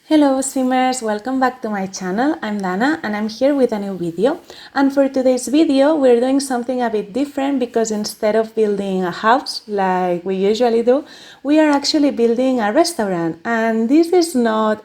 Hello Simmers, welcome back to my channel. I'm Dana and I'm here with a new video. And for today's video, we're doing something a bit different because instead of building a house like we usually do, we are actually building a restaurant. And this is not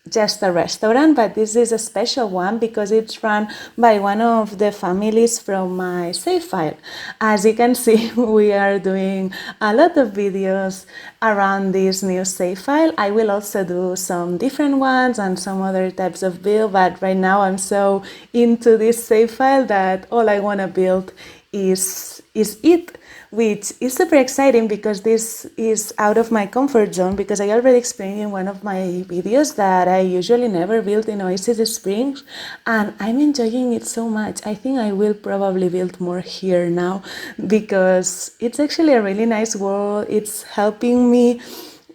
just a restaurant, but this is a special one because it's run by one of the families from my save file. As you can see, we are doing a lot of videos around this new save file. I will also do some different ones and some other types of build, but right now I'm so into this save file that all I want to build is it, which is super exciting because this is out of my comfort zone, because I already explained in one of my videos that I usually never build in Oasis Springs and I'm enjoying it so much. I think I will probably build more here now because it's actually a really nice world. It's helping me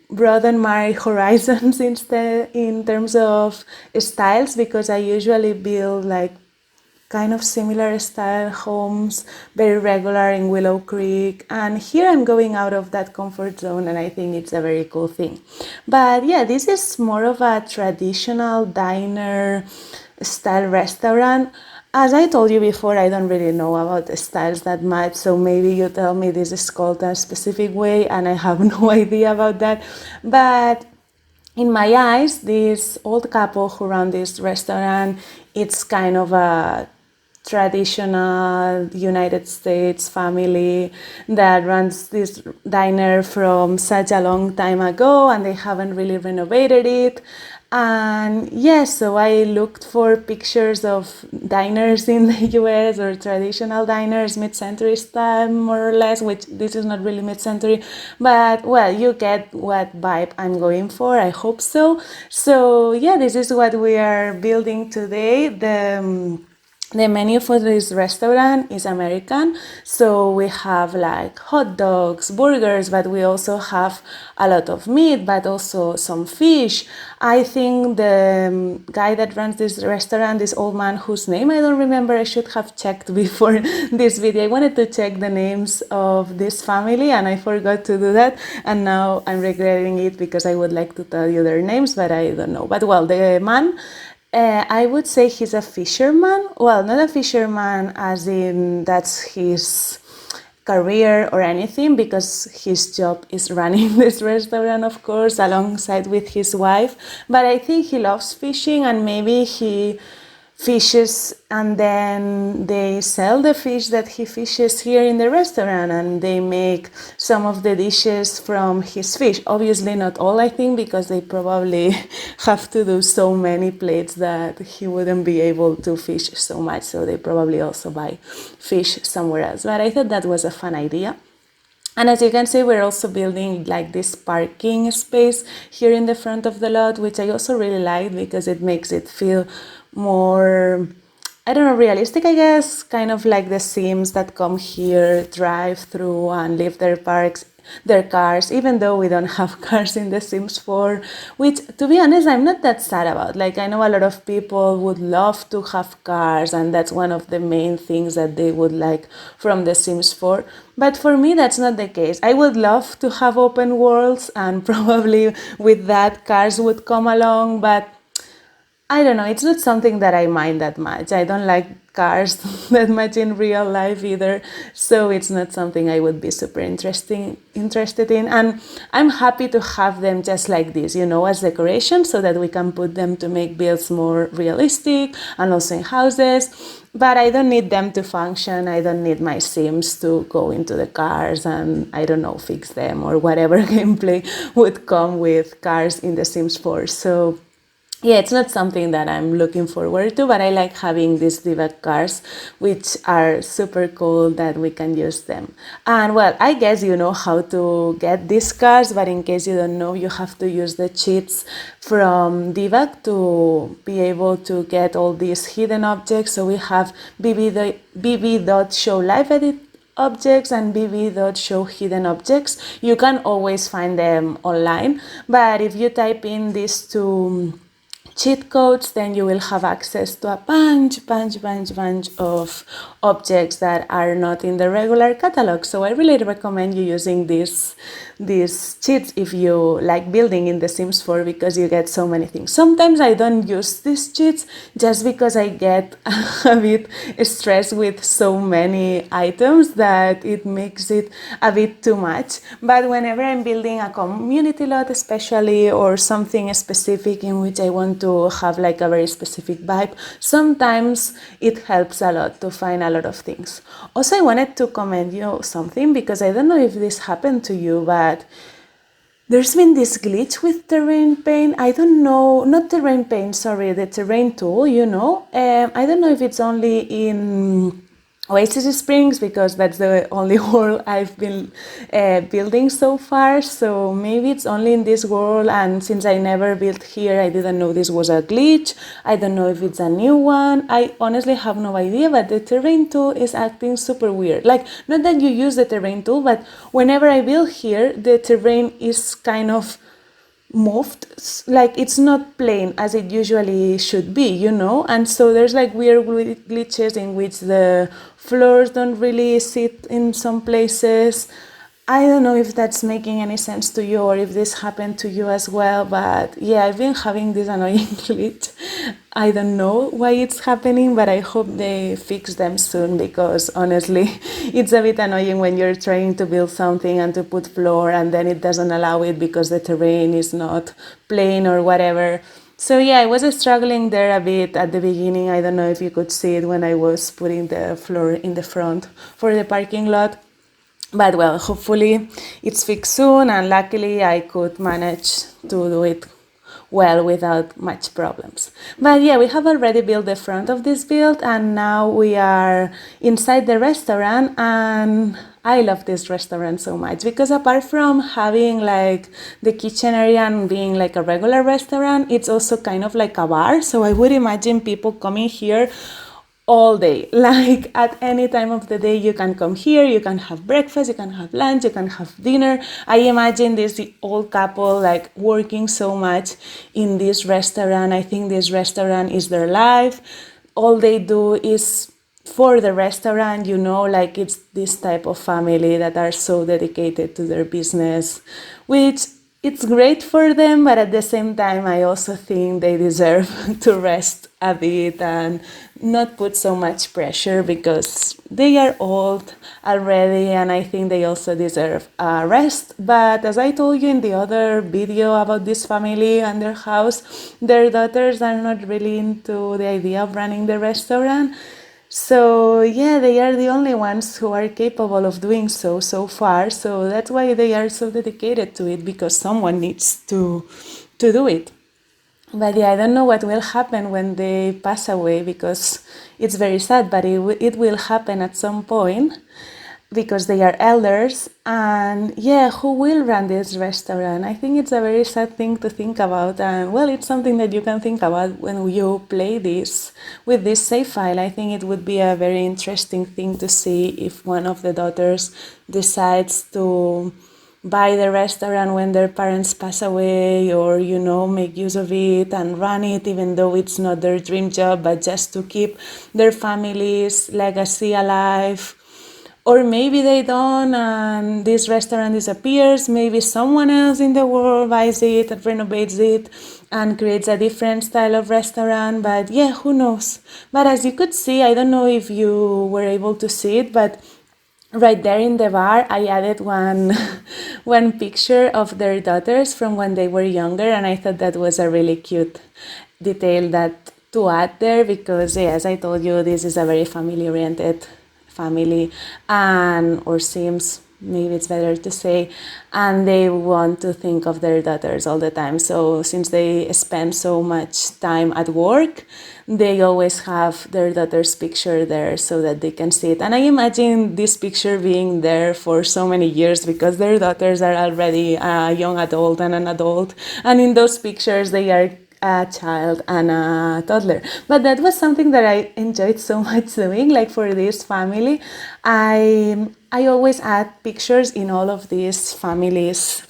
broaden my horizons instead in terms of styles, because I usually build like kind of similar style homes, very regular in Willow Creek, and here I'm going out of that comfort zone and I think it's a very cool thing. But yeah, this is more of a traditional diner style restaurant. As I told you before, I don't really know about the styles that much, so maybe you tell me this is called a specific way and I have no idea about that. But in my eyes, this old couple who run this restaurant, it's kind of a traditional United States family that runs this diner from such a long time ago and they haven't really renovated it. And yes, so I looked for pictures of diners in the US or traditional diners, mid-century style more or less, which this is not really mid-century, but well, you get what vibe I'm going for, I hope so. So yeah, this is what we are building today. The menu for this restaurant is American, so we have like hot dogs, burgers, but we also have a lot of meat, but also some fish. I think the guy that runs this restaurant, this old man whose name I don't remember, I should have checked before this video. I wanted to check the names of this family and I forgot to do that, and now I'm regretting it because I would like to tell you their names, but I don't know. But well, the man, I would say he's a fisherman. Well, not a fisherman as in that's his career or anything, because his job is running this restaurant, of course, alongside with his wife. But I think he loves fishing and maybe he fishes and then they sell the fish that he fishes here in the restaurant and they make some of the dishes from his fish. Obviously not all, I think, because they probably have to do so many plates that he wouldn't be able to fish so much, so they probably also buy fish somewhere else. But I thought that was a fun idea. And as you can see, we're also building like this parking space here in the front of the lot, which I also really like because it makes it feel more, I don't know, realistic, I guess, kind of like the Sims that come here, drive through and leave their cars, even though we don't have cars in The Sims 4, which, to be honest, I'm not that sad about. Like, I know a lot of people would love to have cars, and that's one of the main things that they would like from The Sims 4. But for me, that's not the case. I would love to have open worlds, and probably with that, cars would come along, but I don't know, it's not something that I mind that much. I don't like cars that much in real life either, so it's not something I would be super interested in. And I'm happy to have them just like this, you know, as decoration, so that we can put them to make builds more realistic and also in houses. But I don't need them to function. I don't need my Sims to go into the cars and, I don't know, fix them or whatever gameplay would come with cars in The Sims 4. So yeah, it's not something that I'm looking forward to, but I like having these debug cars, which are super cool that we can use them. And well, I guess you know how to get these cars, but in case you don't know, you have to use the cheats from debug to be able to get all these hidden objects. So we have bb.show live edit objects and bb.show hidden objects. You can always find them online, but if you type in these two cheat codes, then you will have access to a bunch of objects that are not in the regular catalog. So I really recommend you using these cheats if you like building in The Sims 4, because you get so many things. Sometimes I don't use these cheats just because I get a bit stressed with so many items that it makes it a bit too much. But whenever I'm building a community lot especially, or something specific in which I want to have like a very specific vibe, sometimes it helps a lot to find a lot of things. Also, I wanted to comment you something, because I don't know if this happened to you, but there's been this glitch with terrain paint. I don't know, not terrain paint, sorry, the terrain tool, you know. I don't know if it's only in Oasis Springs, because that's the only world I've been building so far. So maybe it's only in this world, and since I never built here, I didn't know this was a glitch. I don't know if it's a new one. I honestly have no idea, but the terrain tool is acting super weird. Like, not that you use the terrain tool, but whenever I build here, the terrain is kind of moved, like it's not plain as it usually should be, you know. And so there's like weird glitches in which the floors don't really sit in some places. I don't know if that's making any sense to you, or if this happened to you as well, but yeah, I've been having this annoying glitch. I don't know why it's happening, but I hope they fix them soon, because honestly, it's a bit annoying when you're trying to build something and to put floor, and then it doesn't allow it because the terrain is not plain or whatever. So yeah, I was struggling there a bit at the beginning. I don't know if you could see it when I was putting the floor in the front for the parking lot. But well, hopefully it's fixed soon, and luckily I could manage to do it well without much problems. But yeah, we have already built the front of this build, and now we are inside the restaurant, and I love this restaurant so much, because apart from having like the kitchen area and being like a regular restaurant, it's also kind of like a bar. So I would imagine people coming here all day, like at any time of the day you can come here, you can have breakfast, you can have lunch, you can have dinner. I imagine this old couple like working so much in this restaurant. I think this restaurant is their life. All they do is for the restaurant, you know, like it's this type of family that are so dedicated to their business, which it's great for them, but at the same time, I also think they deserve to rest a bit and not put so much pressure, because they are old already, and I think they also deserve a rest. But as I told you in the other video about this family and their house, their daughters are not really into the idea of running the restaurant. So yeah, they are the only ones who are capable of doing so far. So that's why they are so dedicated to it, because someone needs to do it. But yeah, I don't know what will happen when they pass away, because it's very sad, but it will happen at some point, because they are elders. And yeah, who will run this restaurant? I think it's a very sad thing to think about, and well, it's something that you can think about when you play this with this save file. I think it would be a very interesting thing to see if one of the daughters decides to buy the restaurant when their parents pass away, or you know, make use of it and run it, even though it's not their dream job, but just to keep their family's legacy alive. Or maybe they don't, and this restaurant disappears. Maybe someone else in the world buys it and renovates it and creates a different style of restaurant. But yeah, who knows? But as you could see, I don't know if you were able to see it, but right there in the bar, I added one picture of their daughters from when they were younger, and I thought that was a really cute detail that to add there, because yeah, as I told you, this is a very family-oriented family, and or Sims, maybe it's better to say, and they want to think of their daughters all the time. So since they spend so much time at work, they always have their daughter's picture there so that they can see it. And I imagine this picture being there for so many years, because their daughters are already a young adult and an adult, and in those pictures they are a child and a toddler. But that was something that I enjoyed so much doing. Like for this family, I always add pictures in all of these families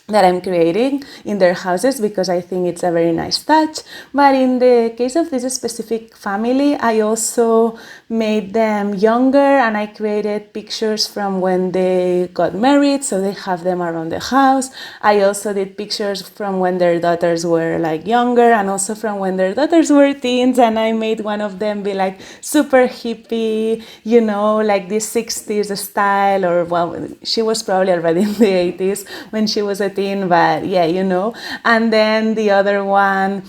that I'm creating in their houses because I think it's a very nice touch. But in the case of this specific family, I also made them younger and I created pictures from when they got married, so they have them around the house. I also did pictures from when their daughters were like younger and also from when their daughters were teens, and I made one of them be like super hippie, you know, like this 60s style, or well, she was probably already in the 80s when she was a teen, but yeah, you know. And then the other one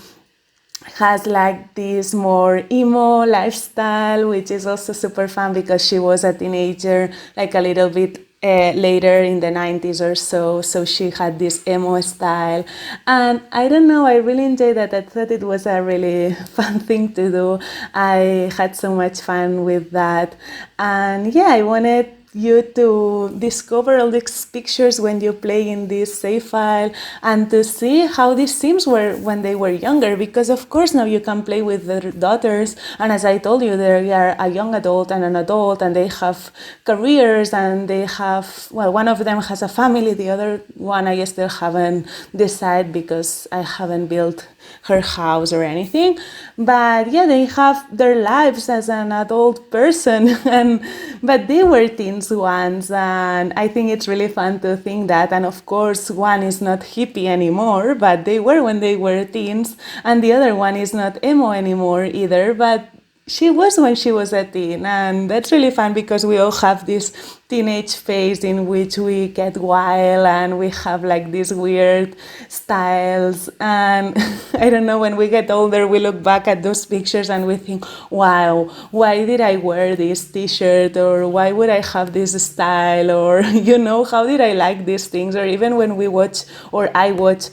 has like this more emo lifestyle, which is also super fun because she was a teenager, like a little bit later in the 90s or so, so she had this emo style. And I don't know, I really enjoyed that. I thought it was a really fun thing to do. I had so much fun with that. And yeah, I wanted you to discover all these pictures when you play in this save file and to see how these sims were when they were younger, because of course now you can play with their daughters, and as I told you, they are a young adult and an adult and they have careers and they have, well, one of them has a family, the other one I still haven't decided because I haven't built her house or anything, but yeah, they have their lives as an adult person and but they were teens once, and I think it's really fun to think that. And of course one is not hippie anymore, but they were when they were teens, and the other one is not emo anymore either, but she was when she was a teen. And that's really fun because we all have this teenage phase in which we get wild and we have like these weird styles. And I don't know, when we get older, we look back at those pictures and we think, wow, why did I wear this t-shirt? Or why would I have this style? Or, you know, how did I like these things? Or even when we watch, or I watch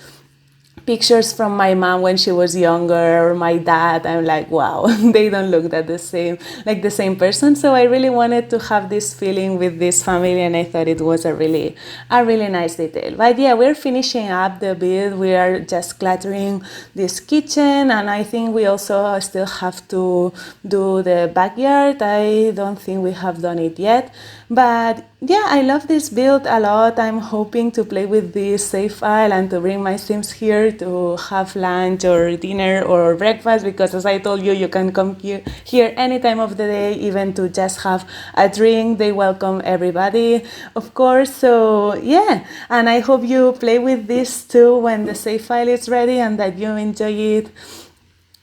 pictures from my mom when she was younger, or my dad, I'm like, wow, they don't look that the same, like the same person. So I really wanted to have this feeling with this family, and I thought it was a really nice detail. But yeah, we're finishing up the build. We are just cluttering this kitchen, and I think we also still have to do the backyard. I don't think we have done it yet, but yeah, I love this build a lot. I'm hoping to play with this save file and to bring my sims here to have lunch or dinner or breakfast, because as I told you, you can come here any time of the day, even to just have a drink. They welcome everybody, of course. So yeah, and I hope you play with this too when the save file is ready and that you enjoy it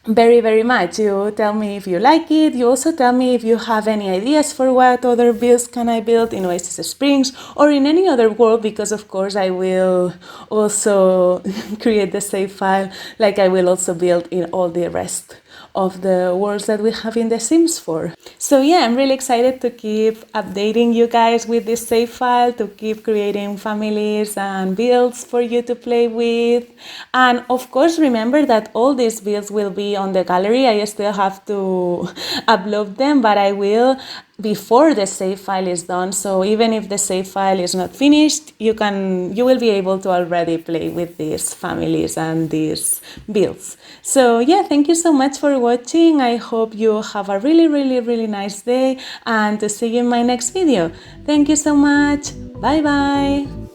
very much. You tell me if you like it. You also tell me if you have any ideas for what other builds can I build in Oasis Springs or in any other world, because of course I will also create the save file like I will also build in all the rest of the worlds that we have in The Sims 4. So yeah, I'm really excited to keep updating you guys with this save file, to keep creating families and builds for you to play with. And of course, remember that all these builds will be on the gallery. I still have to upload them, but I will before the save file is done. So even if the save file is not finished, you will be able to already play with these families and these builds. So yeah, thank you so much for watching. I hope you have a really nice day, and to see you in my next video. Thank you so much. Bye bye.